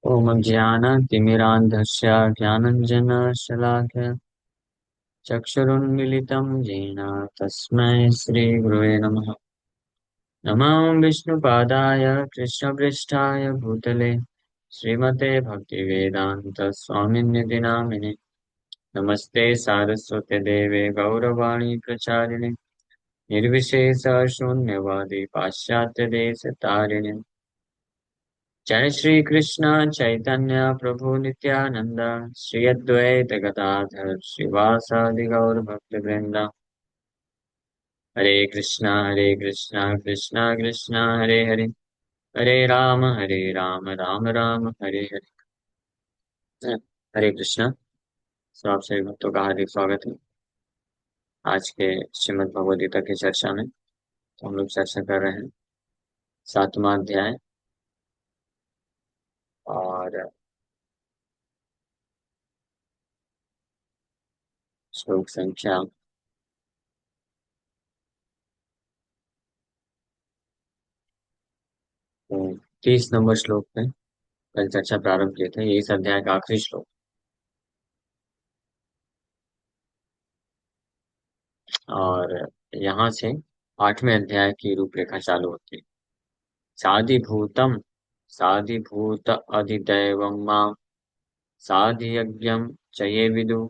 ॐ ज्ञानतिमिरान्धस्य ज्ञानञ्जनशलाकया चक्षुरुन्मिलितं येन तस्मै श्रीगुरुवे नमः। नमः विष्णुपादाय कृष्णपृष्ठाय भूतले श्रीमते भक्तिवेदान्तस्वामिन्निधि नामिने। नमस्ते सारस्वते देवे गौरवाणी प्रचारिणे निर्विशेषशून्यवादी पाश्चात्यदेशतारिणे। जय श्री कृष्ण चैतन्य प्रभु नित्यानंद श्री अद्वैत गदाधर श्रीवासादि गौर भक्त वृंदा। हरे कृष्णा कृष्णा कृष्णा हरे हरे, हरे राम राम राम हरे हरे। हरे कृष्णा। सब आप सभी भक्तों का हार्दिक स्वागत है आज के श्रीमद् भगवद गीता की चर्चा में। तो हम लोग चर्चा कर रहे हैं सातवां अध्याय और श्लोक संख्या 30 नंबर श्लोक पे कल चर्चा प्रारंभ किए थे। ये इस अध्याय का आखिरी श्लोक और यहाँ से 8वें अध्याय की रूपरेखा चालू होती है। साधिभूतम साधिभूत अधिदैवं मां साधियज्ञं च ये विदु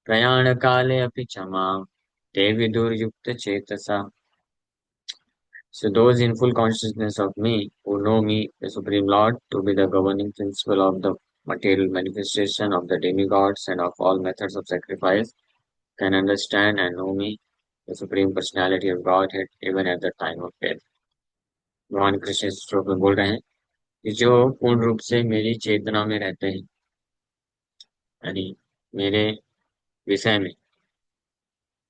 प्रयाण काले अपि च मां ते विदुर्युक्त चेतसा। So those in full consciousness of me, who know me, the Supreme Lord, to be the governing principle of the material manifestation of the demigods and of all methods of sacrifice, can understand and know me, the Supreme Personality of Godhead, even at the time of death। भगवान कृष्ण इस श्लोक में बोल रहे हैं कि जो पूर्ण रूप से मेरी चेतना में रहते हैं, यानी मेरे विषय में,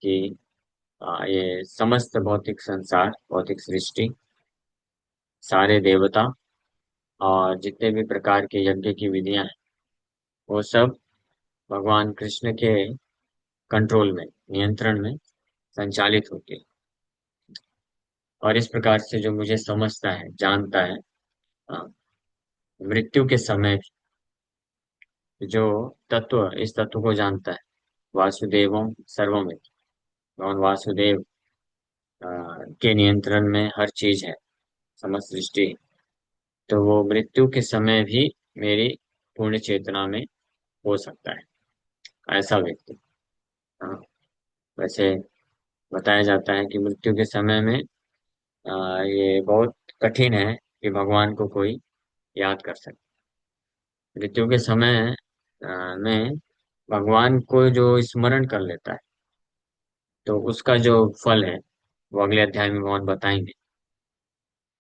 कि ये समस्त भौतिक संसार, भौतिक सृष्टि, सारे देवता और जितने भी प्रकार के यज्ञ की विधियां हैं, वो सब भगवान कृष्ण के कंट्रोल में, नियंत्रण में संचालित होती है। और इस प्रकार से जो मुझे समझता है, जानता है, अ, मृत्यु के समय जो तत्व इस तत्व को जानता है, वासुदेवम सर्वमिति, भगवान वासुदेव अ, के नियंत्रण में हर चीज है, समस्त सृष्टि। तो वो मृत्यु के समय भी मेरी पूर्ण चेतना में हो सकता है, ऐसा व्यक्ति। हाँ, वैसे बताया जाता है कि मृत्यु के समय में ये बहुत कठिन है कि भगवान को कोई याद कर सके। मृत्यु के समय में भगवान को जो स्मरण कर लेता है, तो उसका जो फल है वो अगले अध्याय में भगवान बताएंगे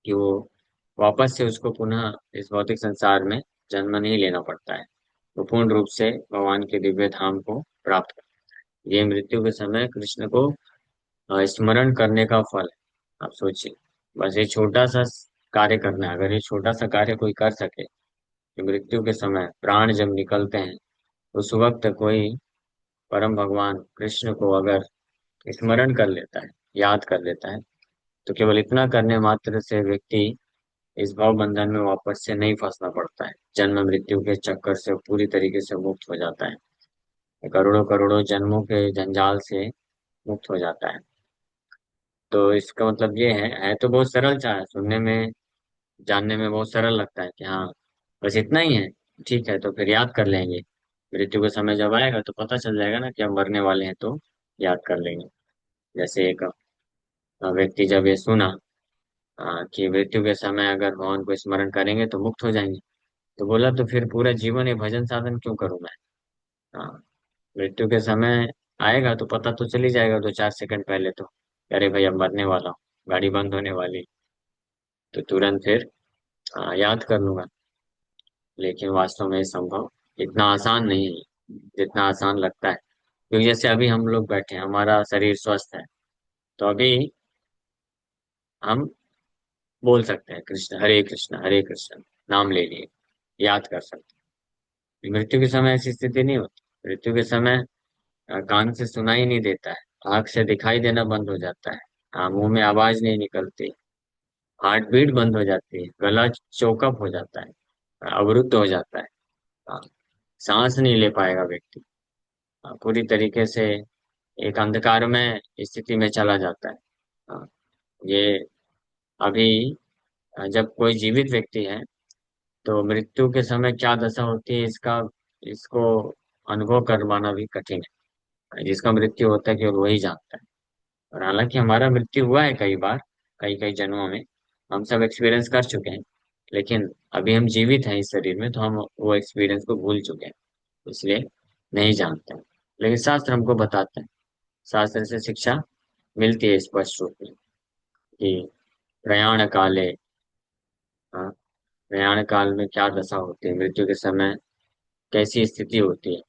कि वो वापस से उसको पुनः इस भौतिक संसार में जन्म नहीं लेना पड़ता है, वो पूर्ण रूप से भगवान के दिव्य धाम को प्राप्त कर। ये मृत्यु के समय कृष्ण को स्मरण करने का फल है। आप सोचिए, बस ये छोटा सा कार्य करना है। अगर ये छोटा सा कार्य कोई कर सके कि मृत्यु के समय प्राण जब निकलते हैं, उस वक्त कोई परम भगवान कृष्ण को अगर स्मरण कर लेता है, याद कर लेता है, तो केवल इतना करने मात्र से व्यक्ति इस भाव बंधन में वापस से नहीं फंसना पड़ता है, जन्म मृत्यु के चक्कर से पूरी तरीके से मुक्त हो जाता है, करोड़ों करोड़ों जन्मों के जंजाल से मुक्त हो जाता है। तो इसका मतलब ये है तो बहुत सरल सा है, सुनने में जानने में बहुत सरल लगता है कि हाँ बस इतना ही है। ठीक है, तो फिर याद कर लेंगे, मृत्यु का समय जब आएगा तो पता चल जाएगा ना कि हम मरने वाले हैं, तो याद कर लेंगे। जैसे एक व्यक्ति जब ये सुना कि मृत्यु के समय अगर भगवान को स्मरण करेंगे तो मुक्त हो जाएंगे, तो बोला तो फिर पूरा जीवन ये भजन साधन क्यों करूं मैं। हाँ, मृत्यु के समय आएगा तो पता तो चल ही जाएगा 2-4 सेकंड पहले तो, अरे भाई अब मरने वाला हूँ, गाड़ी बंद होने वाली, तो तुरंत फिर याद कर लूंगा। लेकिन वास्तव में ये संभव इतना आसान नहीं है जितना आसान लगता है। क्योंकि जैसे अभी हम लोग बैठे हैं, हमारा शरीर स्वस्थ है, तो अभी हम बोल सकते हैं कृष्ण हरे कृष्ण, नाम ले लिए, याद कर सकते हैं। मृत्यु के समय ऐसी स्थिति नहीं होती। मृत्यु के समय कान से सुनाई नहीं देता है, आंख से दिखाई देना बंद हो जाता है, मुंह में आवाज नहीं निकलती, हार्ट बीट बंद हो जाती है, गला चोकअप हो जाता है, अवरुद्ध हो जाता है। हाँ, सांस नहीं ले पाएगा व्यक्ति। पूरी तरीके से एक अंधकार में स्थिति में चला जाता है। हाँ, ये अभी जब कोई जीवित व्यक्ति है तो मृत्यु के समय क्या दशा होती है इसका इसको अनुभव करवाना भी कठिन है। जिसका मृत्यु होता है केवल वही जानता है। और हालांकि हमारा मृत्यु हुआ है कई बार, कई कई जन्मों में, हम सब एक्सपीरियंस कर चुके हैं। लेकिन अभी हम जीवित हैं इस शरीर में तो हम वो एक्सपीरियंस को भूल चुके हैं, इसलिए नहीं जानते हैं। लेकिन शास्त्र हमको बताते हैं, शास्त्र से शिक्षा मिलती है स्पष्ट रूप में कि प्रयाण काले, हाँ, प्रयाण काल में क्या दशा होती है, मृत्यु के समय कैसी स्थिति होती है।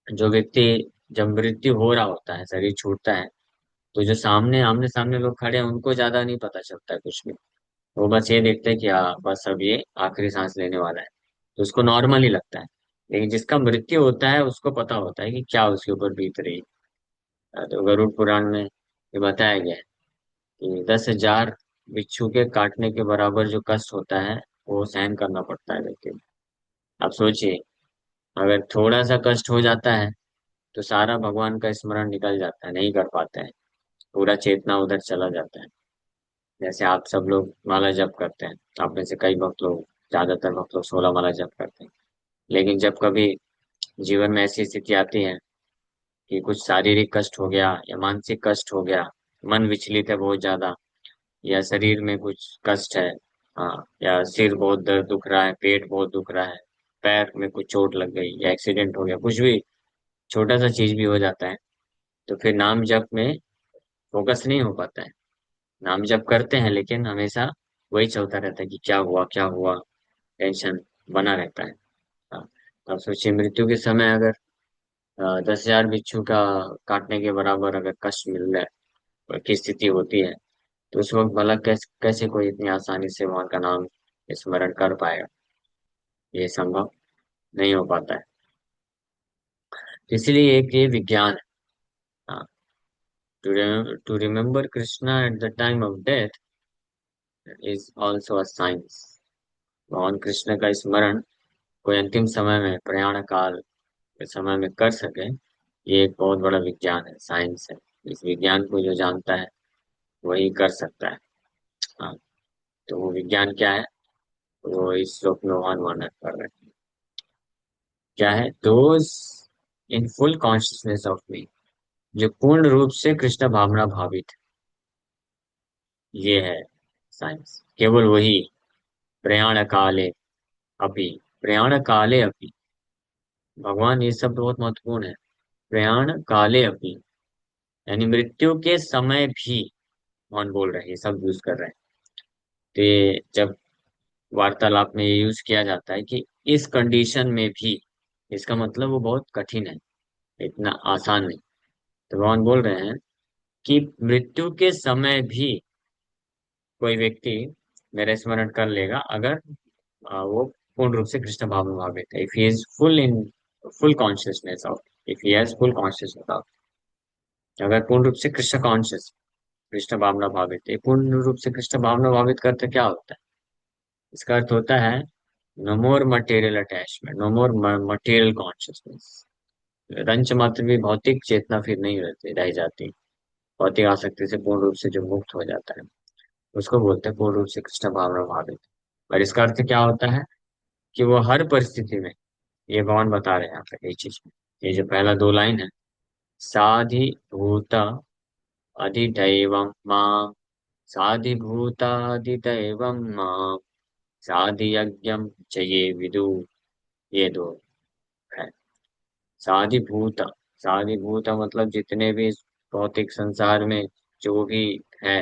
जो व्यक्ति, जब मृत्यु हो रहा होता है, शरीर छूटता है, तो जो सामने आमने सामने लोग खड़े हैं उनको ज्यादा नहीं पता चलता है कुछ भी। वो बस ये देखते हैं कि हाँ बस अब ये आखिरी सांस लेने वाला है, तो उसको नॉर्मल ही लगता है। लेकिन जिसका मृत्यु होता है उसको पता होता है कि क्या उसके ऊपर बीत रही है। तो गरुड़ पुराण में ये बताया गया है कि 10,000 बिच्छू के काटने के बराबर जो कष्ट होता है वो सहन करना पड़ता है व्यक्ति को। आप सोचिए, अगर थोड़ा सा कष्ट हो जाता है तो सारा भगवान का स्मरण निकल जाता है, नहीं कर पाते हैं। पूरा चेतना उधर चला जाता है। जैसे आप सब लोग माला जप करते हैं, आप में से कई भक्त लोग, ज्यादातर भक्त लोग 16 माला जप करते हैं। लेकिन जब कभी जीवन में ऐसी स्थिति आती है कि कुछ शारीरिक कष्ट हो गया या मानसिक कष्ट हो गया, मन विचलित है बहुत ज्यादा, या शरीर में कुछ कष्ट है, हाँ, या सिर बहुत दर्द दुख रहा है, पेट बहुत दुख रहा है, पैर में कुछ चोट लग गई या एक्सीडेंट हो गया, कुछ भी छोटा सा चीज भी हो जाता है, तो फिर नाम जप में फोकस नहीं हो पाता है। नाम जप करते हैं लेकिन हमेशा वही चलता रहता है कि क्या हुआ क्या हुआ, टेंशन बना रहता है। हाँ, अब सोचिए मृत्यु के समय अगर 10,000 बिच्छू का काटने के बराबर अगर कष्ट मिल रहा है की स्थिति होती है, तो उस वक्त भला कैसे कैसे कोई इतनी आसानी से भगवान का नाम स्मरण कर पाएगा। ये संभव नहीं हो पाता है। तो इसलिए एक ये विज्ञान है। हाँ, to remember Krishna at the time of death is also a science. भगवान कृष्ण का स्मरण कोई अंतिम समय में, प्रयाण काल के समय में कर सके, ये एक बहुत बड़ा विज्ञान है, साइंस है। इस विज्ञान को जो जानता है वही कर सकता है। हाँ, तो वो विज्ञान क्या है, वो इस श्लोक में भगवान वर्णन कर रहे हैं। क्या है, those in full consciousness of me, जो पूर्ण रूप से कृष्ण भावना भावित, ये है साइंस। केवल वही, प्रयाण काले अपि, प्रयाण काले अपि, भगवान ये शब्द बहुत महत्वपूर्ण है। प्रयाण काले अपि यानी मृत्यु के समय भी भगवान बोल रहे हैं, ये शब्द यूज कर रहे हैं। तो ये जब वार्तालाप में ये यूज किया जाता है कि इस कंडीशन में भी, इसका मतलब वो बहुत कठिन है, इतना आसान नहीं। तो भगवान बोल रहे हैं कि मृत्यु के समय भी कोई व्यक्ति मेरा स्मरण कर लेगा अगर वो पूर्ण रूप से कृष्ण भाव में भावित है। If he is full in full consciousness of, if he has full consciousness of, अगर पूर्ण रूप से कृष्ण कॉन्शियस, कृष्ण भावना भावित है। पूर्ण रूप से कृष्ण भावना भावित करते क्या होता है, इसका अर्थ होता है no more material attachment, no more material consciousness. रंच मात्र भी भौतिक चेतना फिर नहीं रहती, रह जाती। भौतिक आसक्ति से पूर्ण रूप से जो मुक्त हो जाता है उसको बोलते हैं पूर्ण रूप से कृष्ण भावना भावित। और इसका अर्थ क्या होता है कि वो हर परिस्थिति में, ये भगवान बता रहे हैं यहाँ पे ये चीज। ये जो पहला दो लाइन है, साधि भूत अधिदैवम माम, साधि भूतादिदैवम माम, साधि यज्ञम च ये विदु, ये दो है। साधिभूत, साधिभूत मतलब जितने भी इस भौतिक संसार में जो भी है,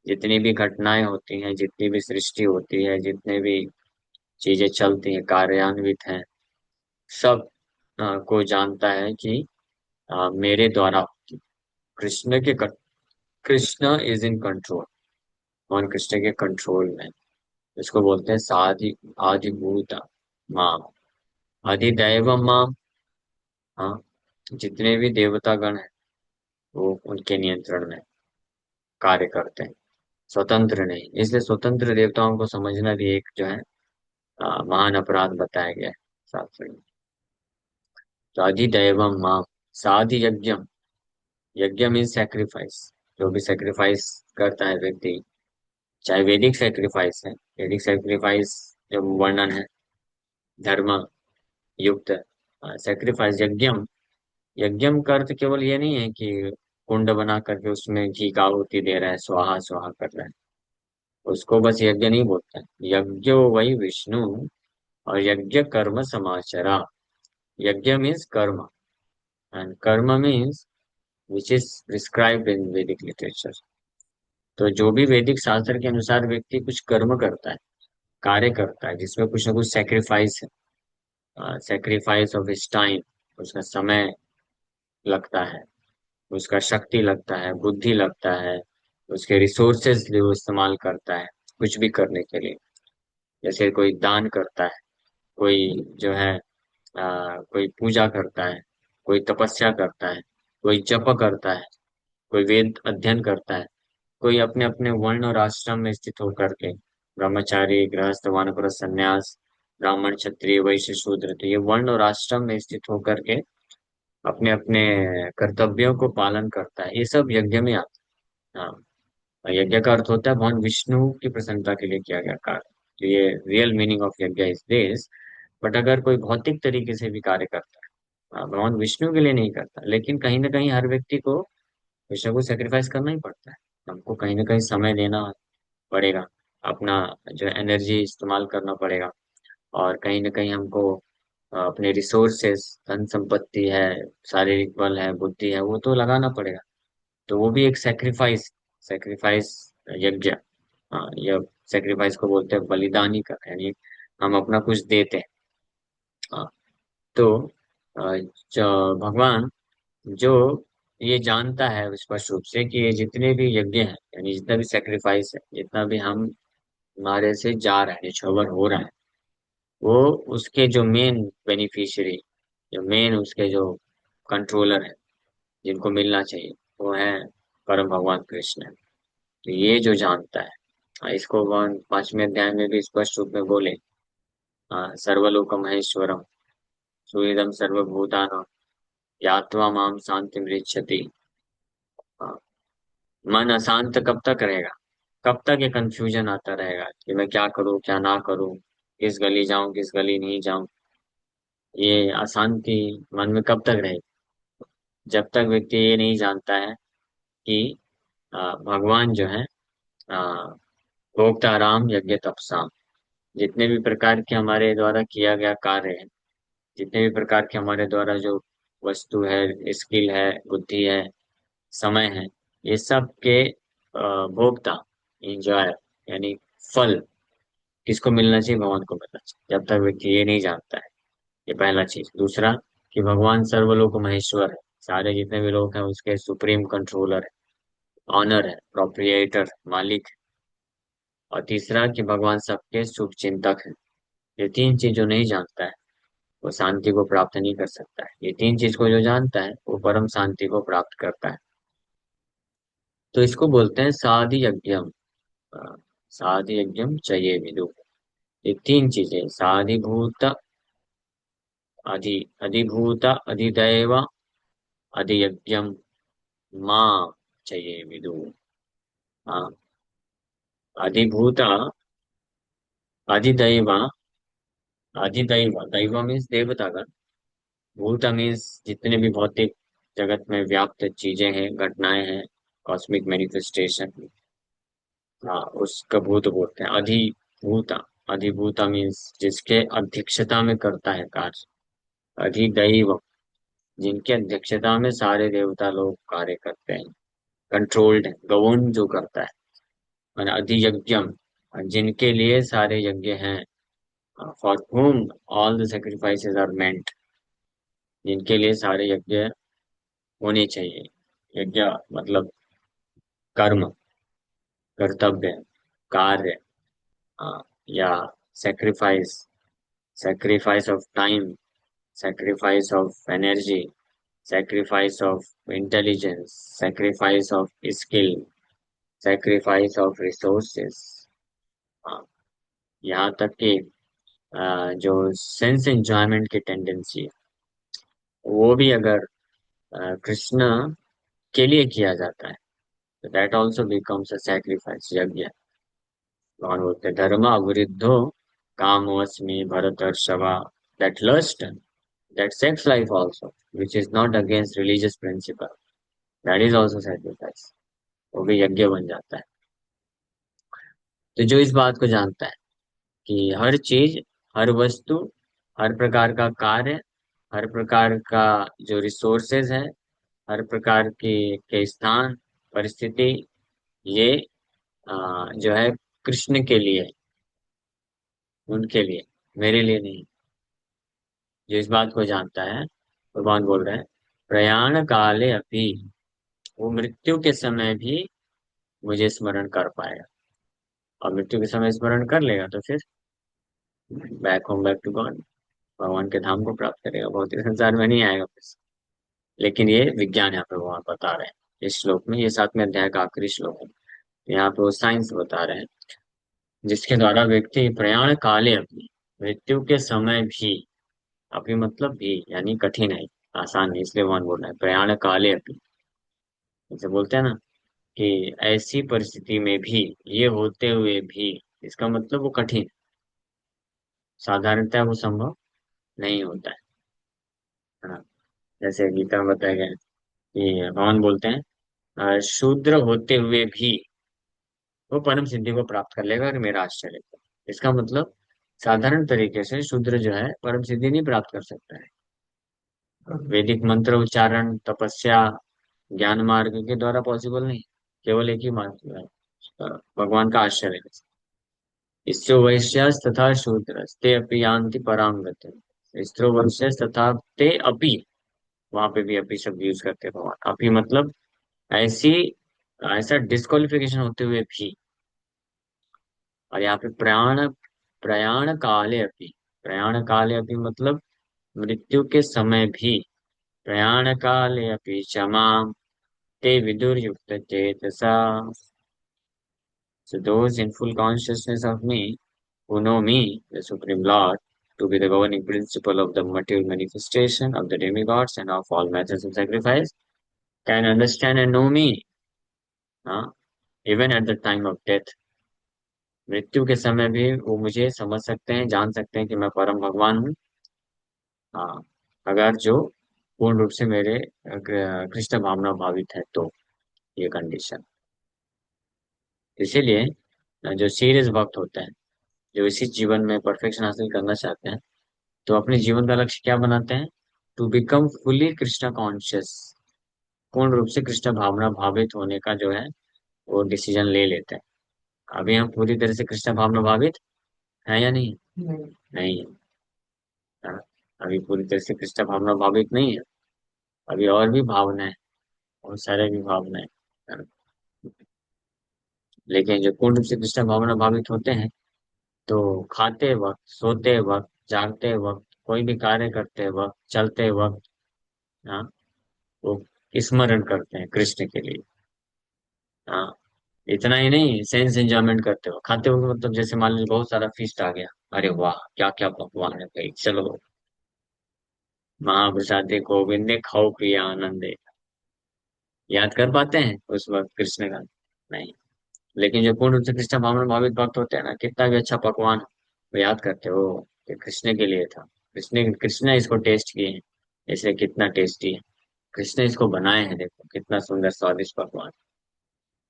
जितनी भी घटनाएं होती हैं, जितनी भी सृष्टि होती है, जितने भी चीजें चलती हैं, कार्यान्वित हैं, सब को जानता है कि मेरे द्वारा होती है। कृष्ण के कृष्ण इज इन कंट्रोल, कौन कृष्ण के कंट्रोल में। इसको बोलते हैं साधि आदिभूत माम, अधिदैव माम। हाँ, जितने भी देवतागण हैं वो उनके नियंत्रण में कार्य करते हैं, स्वतंत्र नहीं। इसलिए स्वतंत्र देवताओं को समझना भी एक जो है महान अपराध बताया गया है शास्त्र में। तो अधिदैवम माम साधि यज्ञम, यज्ञ मीन्स सेक्रीफाइस, जो भी सेक्रीफाइस करता है व्यक्ति, चाहे वैदिक सेक्रीफाइस है, वैदिक सेक्रीफाइस जो वर्णन है धर्म युक्त सेक्रीफाइस, यज्ञम, यज्ञम का अर्थ केवल ये नहीं है कि कुंड बना करके उसमें घी का आहुति दे रहा है, स्वाहा स्वाहा कर रहा है, उसको बस यज्ञ नहीं बोलता है। यज्ञो वही विष्णु, और यज्ञ कर्म समाचरा, यज्ञ मीन्स कर्म, एंड कर्म मीन्स विच इज प्रिस्क्राइब्ड इन वैदिक लिटरेचर। तो जो भी वैदिक शास्त्र के अनुसार व्यक्ति कुछ कर्म करता है, कार्य करता है, जिसमें कुछ ना कुछ सेक्रीफाइस है, सेक्रीफाइस ऑफ हिज टाइम, उसका समय लगता है, उसका शक्ति लगता है, बुद्धि लगता है, उसके रिसोर्सेज जो वो इस्तेमाल करता है कुछ भी करने के लिए। जैसे कोई दान करता है, कोई जो है कोई पूजा करता है, कोई तपस्या करता है, कोई जप करता है, कोई वेद अध्ययन करता है, कोई अपने अपने वर्ण और आश्रम में स्थित होकर के, ब्रह्मचारी गृहस्थ वानप्रस्थ सन्यास, ब्राह्मण क्षत्रिय वैश्य शूद्र, तो ये वर्ण और आश्रम में स्थित होकर के अपने अपने कर्तव्यों को पालन करता है, ये सब यज्ञ में आता है। हाँ, और यज्ञ का अर्थ होता है भगवान विष्णु की प्रसन्नता के लिए किया गया कार्य। तो ये रियल मीनिंग ऑफ यज्ञ इज दिस। बट अगर कोई भौतिक तरीके से भी कार्य करता है, भगवान विष्णु के लिए नहीं करता, लेकिन कहीं ना कहीं हर व्यक्ति को विष्णु को सेक्रीफाइस करना ही पड़ता है। हमको कहीं ना कहीं समय देना पड़ेगा, अपना जो एनर्जी इस्तेमाल करना पड़ेगा, और कहीं ना कहीं हमको अपने रिसोर्सेस, धन संपत्ति है, शारीरिक बल है, बुद्धि है, वो तो लगाना पड़ेगा। तो वो भी एक सेक्रीफाइस, सेक्रीफाइस यज्ञ, हाँ, यह सेक्रीफाइस को बोलते हैं बलिदानी का, यानी हम अपना कुछ देते हैं। हाँ, तो अ, भगवान जो ये जानता है स्पष्ट रूप से कि ये जितने भी यज्ञ हैं, यानी जितना भी सेक्रीफाइस है, जितना भी हम हमारे से जा रहा है, निछोवर हो रहा है, वो उसके जो मेन बेनिफिशियरी, जो मेन उसके जो कंट्रोलर है, जिनको मिलना चाहिए, वो है परम भगवान कृष्ण। तो ये जो जानता है, इसको भगवान 5वें अध्याय में भी स्पष्ट रूप में बोले, सर्वलोक महेश्वरम सुहृदम सर्वभूतानां यात्वा माम शांति मृच्छति। मन अशांत कब तक रहेगा, कब तक ये कंफ्यूजन आता रहेगा कि मैं क्या करूं क्या ना करूं, किस गली जाऊं किस गली नहीं जाऊं, ये अशांति मन में कब तक रहेगी, जब तक व्यक्ति ये नहीं जानता है कि भगवान जो है भोक्ताराम यज्ञ तपसाम, जितने भी प्रकार के हमारे द्वारा किया गया कार्य है, जितने भी प्रकार के हमारे द्वारा जो वस्तु है, स्किल है, बुद्धि है, समय है, ये सब के भोक्ता, इंजॉय, यानी फल किसको मिलना चाहिए, भगवान को मिलना चाहिए, जब तक व्यक्ति ये नहीं जानता है। ये पहला चीज। दूसरा, कि भगवान सर्वलोक महेश्वर है, सारे जितने भी लोग हैं उसके सुप्रीम कंट्रोलर है, ऑनर है, प्रोप्रिएटर, मालिक है। और तीसरा, कि भगवान सबके शुभ चिंतक है। ये तीन चीज जो नहीं जानता है वो शांति को प्राप्त नहीं कर सकता है। ये तीन चीज को जो जानता है वो परम शांति को प्राप्त करता है। तो इसको बोलते हैं साधि यज्ञम, अ, साधि यज्ञम चाहिए विदु। ये तीन चीजें, साधिभूत, अधिभूत, अधिदैव, अधियज्ञम, माँ चाहिए विदु। हाँ, अधिभूत, अधिदैव, अधिदैव, दैव मीन्स देवतागण, भूत मीन्स जितने भी भौतिक जगत में व्याप्त चीजें हैं, घटनाएं हैं, कॉस्मिक मैनिफेस्टेशन, हाँ, उसका भूत बोलते हैं। अधिभूता, अधिभूता मीन्स जिसके अध्यक्षता में करता है कार्य। अधिदैव, जिनके अध्यक्षता में सारे देवता लोग कार्य करते हैं, कंट्रोल्ड है, गवर्न जो करता है। और अधियज्ञम, जिनके लिए सारे यज्ञ हैं, for whom all the sacrifices are meant, जिनके लिए सारे यज्ञ होने चाहिए। यज्ञ मतलब कर्म, कर्तव्य, कार्य, या sacrifice, sacrifice of time, sacrifice of energy, sacrifice of intelligence, sacrifice of skill, sacrifice of resources, हाँ, यहाँ तक कि जो सेंस एंजॉयमेंट की टेंडेंसी है, वो भी अगर कृष्ण के लिए किया जाता है, तो that also becomes a sacrifice, यज्ञ। भगवान बोलते हैं, धर्म अवरुद्धो कामोऽस्मि भरतर्षभा, that lust, that sex life also, which is not against religious principle, that is also sacrifice, वो भी यज्ञ बन जाता है। तो जो इस बात को जानता है कि हर चीज, हर वस्तु, हर प्रकार का कार्य, हर प्रकार का जो रिसोर्सेज है, हर प्रकार के स्थान, परिस्थिति, ये जो है कृष्ण के लिए, उनके लिए, मेरे लिए नहीं। जो इस बात को जानता है, भगवान बोल रहे हैं, प्रयाण काले अपि, वो मृत्यु के समय भी मुझे स्मरण कर पाएगा। और मृत्यु के समय स्मरण कर लेगा तो फिर back home, back to God, भगवान के धाम को प्राप्त करेगा, भौतिक संसार में नहीं आएगा फिर। लेकिन ये विज्ञान यहाँ पे भगवान बता रहे हैं इस श्लोक में, ये 7वें अध्याय का आखिरी श्लोक है। यहाँ पे वो साइंस बता रहे हैं, जिसके द्वारा व्यक्ति प्रयाण काले अपनी, मृत्यु के समय भी, अभी मतलब भी यानी कठिन है, आसान नहीं, इसलिए भगवान बोल रहे हैं प्रयाण काले अपनी। जैसे बोलते हैं ना कि ऐसी परिस्थिति में भी, ये होते हुए भी, इसका मतलब वो कठिन, साधारणतः वो संभव नहीं होता है ना। जैसे गीता में बताया गया है कि भगवान बोलते हैं, शूद्र होते हुए भी वो परम सिद्धि को प्राप्त कर लेगा, और मेरा आश्चर्य है। इसका मतलब साधारण तरीके से शूद्र जो है परम सिद्धि नहीं प्राप्त कर सकता है। वैदिक मंत्र उच्चारण, तपस्या, ज्ञान मार्ग के द्वारा पॉसिबल नहीं, केवल एक ही मार्ग है, भगवान का आश्रय लेने से। स्त्रो वैश्यास तथा शूद्र ते अपि यान्ति परां गतिम्। स्त्रो वैश्यास तथा ते अपि, वहां पे भी अपि शब्द यूज करते हैं भगवान। अपि मतलब ऐसी, ऐसा डिस्क्वालिफिकेशन होते हुए भी। और यहाँ पे प्रयाण, प्रयाण काले अपि, प्रयाण काले अपि मतलब मृत्यु के समय भी, प्रयाण काले अपि क्षमाम ते विदुर्युक्त चेतसा। So those in full consciousness of me, who know me, the Supreme Lord, to be the governing principle of the material manifestation of the demigods and of all methods of sacrifice, can understand and know me, हाँ, even at the time of death। मृत्यु के समय भी वो मुझे समझ सकते हैं, जान सकते हैं कि मैं परम भगवान हूँ। हाँ, अगर जो पूर्ण रूप से मेरे कृष्ण भावना भावित है तो, ये कंडीशन। इसीलिए जो सीरियस भक्त होते हैं, जो इसी जीवन में परफेक्शन हासिल करना चाहते हैं, तो अपने जीवन का लक्ष्य क्या बनाते हैं? To become fully Krishna conscious, पूर्ण रूप से कृष्ण भावना भावित होने का जो है वो डिसीजन ले लेते हैं। अभी हम पूरी तरह से कृष्ण भावना भावित है या नहीं? नहीं है। हाँ, अभी पूरी तरह से कृष्ण भावना भावित नहीं है। अभी और भी भावना है, बहुत सारे भी भावना है। हाँ, लेकिन जो पूर्ण रूप से कृष्ण भावना भावित होते हैं, तो खाते वक्त, सोते वक्त, जागते वक्त, कोई भी कार्य करते वक्त, चलते वक्त, हाँ, वो स्मरण करते हैं कृष्ण के लिए। हाँ, इतना ही नहीं, सेंस एंजॉयमेंट करते हो, खाते हो मतलब जैसे मान लीजिए बहुत सारा फीस्ट आ गया, अरे वाह क्या क्या पकवान है भाई, चलो महाप्रसादे गोविंदे खाओ पिया आनंदे, याद कर पाते हैं उस वक्त कृष्ण का? नहीं। लेकिन जो पूर्ण रूप से कृष्ण भावना भावित भक्त होते हैं ना, कितना भी अच्छा पकवान हो, वो याद करते हो कि कृष्ण के लिए था, कृष्ण कृष्ण ने इसको टेस्ट किए हैं, इसलिए कितना टेस्टी है, कृष्ण इसको बनाए हैं, देखो कितना सुंदर स्वादिष्ट पकवान।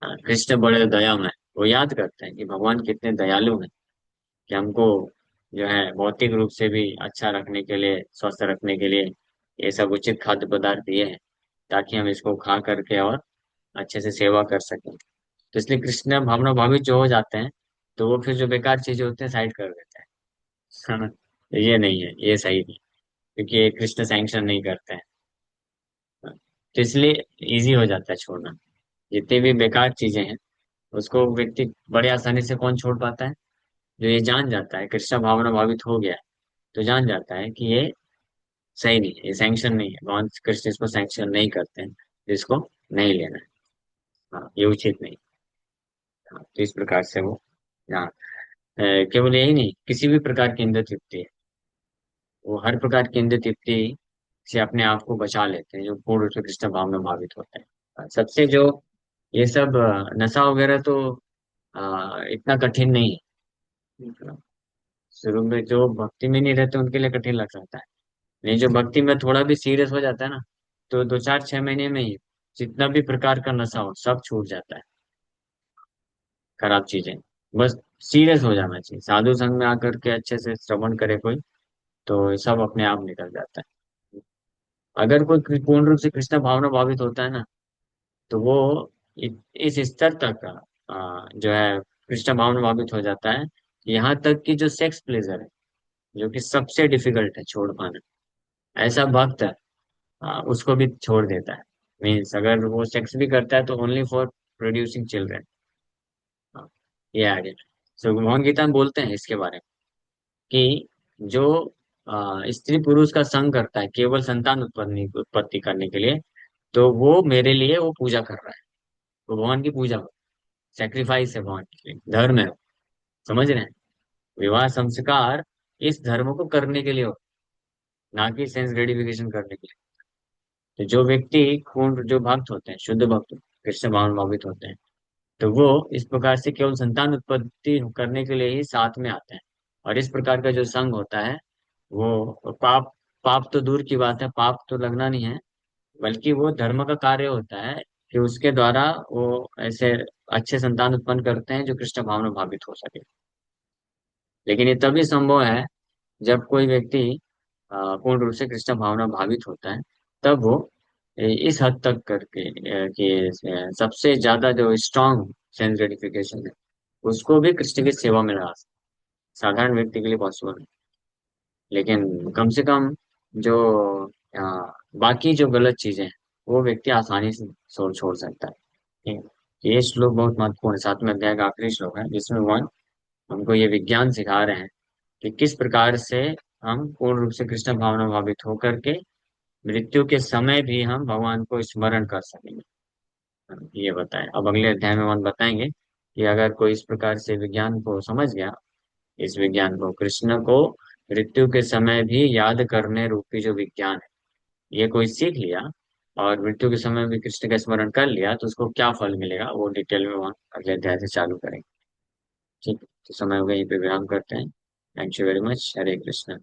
हाँ, कृष्ण बड़े दयामय हैं। वो याद करते हैं कि भगवान कितने दयालु हैं, कि हमको जो है भौतिक रूप से भी अच्छा रखने के लिए, स्वस्थ रखने के लिए ये सब उचित खाद्य पदार्थ दिए हैं, ताकि हम इसको खा करके और अच्छे से सेवा कर सकें। तो इसलिए कृष्ण भावना भावित जो हो जाते हैं, तो वो फिर जो बेकार चीजें होती हैं साइड कर देते हैं, है ना? तो ये नहीं है, ये सही नहीं, क्योंकि ये कृष्ण सैंक्शन नहीं करते हैं। तो इसलिए इजी हो जाता है छोड़ना, जितनी भी बेकार चीजें हैं उसको व्यक्ति बड़े आसानी से कौन छोड़ पाता है? जो ये जान जाता है, कृष्ण भावना भावित हो गया है, तो जान जाता है कि ये सही नहीं है, ये सैंक्शन नहीं है, भगवान कृष्ण इसको सैंक्शन नहीं करते हैं, तो इसको नहीं लेना है। हाँ, ये उचित नहीं। हाँ, तो इस प्रकार से वो, हाँ, केवल यही नहीं, किसी भी प्रकार की इंद्रिय तृप्ति है, वो हर प्रकार की इंद्रिय तृप्ति से अपने आप को बचा लेते हैं जो पूर्ण रूप से कृष्ण भाव में भावित होते हैं। सबसे जो ये सब नशा वगैरह तो इतना कठिन नहीं है। शुरू में जो भक्ति में नहीं रहते उनके लिए कठिन लग सकता है, नहीं जो भक्ति में थोड़ा भी सीरियस हो जाता है ना, तो 2 4 6 महीने में ही जितना भी प्रकार का नशा हो सब छूट जाता है। खराब चीजें, बस सीरियस हो जाना चाहिए, साधु संग में आकर के अच्छे से श्रवण करे कोई, तो सब अपने आप निकल जाता है। अगर कोई पूर्ण रूप से कृष्ण भावना भावित होता है ना, तो वो इस स्तर तक जो है कृष्ण भावना भावित हो जाता है, यहाँ तक कि जो सेक्स प्लेजर है, जो कि सबसे डिफिकल्ट है छोड़ पाना, ऐसा भक्त है, उसको भी छोड़ देता है। मीन्स अगर वो सेक्स भी करता है तो ओनली फॉर प्रोड्यूसिंग चिल्ड्रन। ये आगे सो भगवान गीता में बोलते हैं इसके बारे में कि जो स्त्री पुरुष का संग करता है केवल संतान उत्पत्ति उत्पत्ति करने के लिए, तो वो मेरे लिए वो पूजा कर रहा है, वो भगवान की पूजा, सेक्रीफाइस है भगवान के लिए, धर्म है। समझ रहे हैं? विवाह संस्कार इस धर्म को करने के लिए हो, ना कि सेंस ग्रेटिफिकेशन करने के लिए। तो जो व्यक्ति पूर्ण जो भक्त होते हैं, शुद्ध भक्त, कृष्ण भावन भावित होते हैं, तो वो इस प्रकार से केवल संतान उत्पत्ति करने के लिए ही साथ में आते हैं। और इस प्रकार का जो संघ होता है, वो पाप, पाप तो दूर की बात है, पाप तो लगना नहीं है, बल्कि वो धर्म का कार्य होता है कि उसके द्वारा वो ऐसे अच्छे संतान उत्पन्न करते हैं जो कृष्ण भावना भावित हो सके। लेकिन ये तभी संभव है जब कोई व्यक्ति पूर्ण रूप से कृष्ण भावना भावित होता है, तब वो इस हद तक करके कि सबसे ज्यादा जो स्ट्रांग सेंस ग्रेटिफिकेशन है उसको भी कृष्ण की सेवा में लगा सकता है। साधारण व्यक्ति के लिए पॉसिबल नहीं, लेकिन कम से कम जो अ, बाकी जो गलत चीजें हैं वो व्यक्ति आसानी से छोड़ छोड़ सकता है। ठीक है? ये श्लोक बहुत महत्वपूर्ण है, 7वें अध्याय का आखिरी श्लोक है, जिसमें भगवान हमको ये विज्ञान सिखा रहे हैं कि किस प्रकार से हम पूर्ण रूप से कृष्ण भावना भावित होकर के मृत्यु के समय भी हम भगवान को स्मरण कर सकेंगे। ये बताएं, अब अगले अध्याय में हम बताएंगे कि अगर कोई इस प्रकार से विज्ञान को समझ गया, इस विज्ञान को, कृष्ण को मृत्यु के समय भी याद करने रूपी जो विज्ञान है, ये कोई सीख लिया और मृत्यु के समय भी कृष्ण का स्मरण कर लिया, तो उसको क्या फल मिलेगा वो डिटेल में वहाँ अगले अध्याय से चालू करेंगे। ठीक है, तो समय हो गया, यहीं पे विराम करते हैं। Thank you very much. Hare Krishna.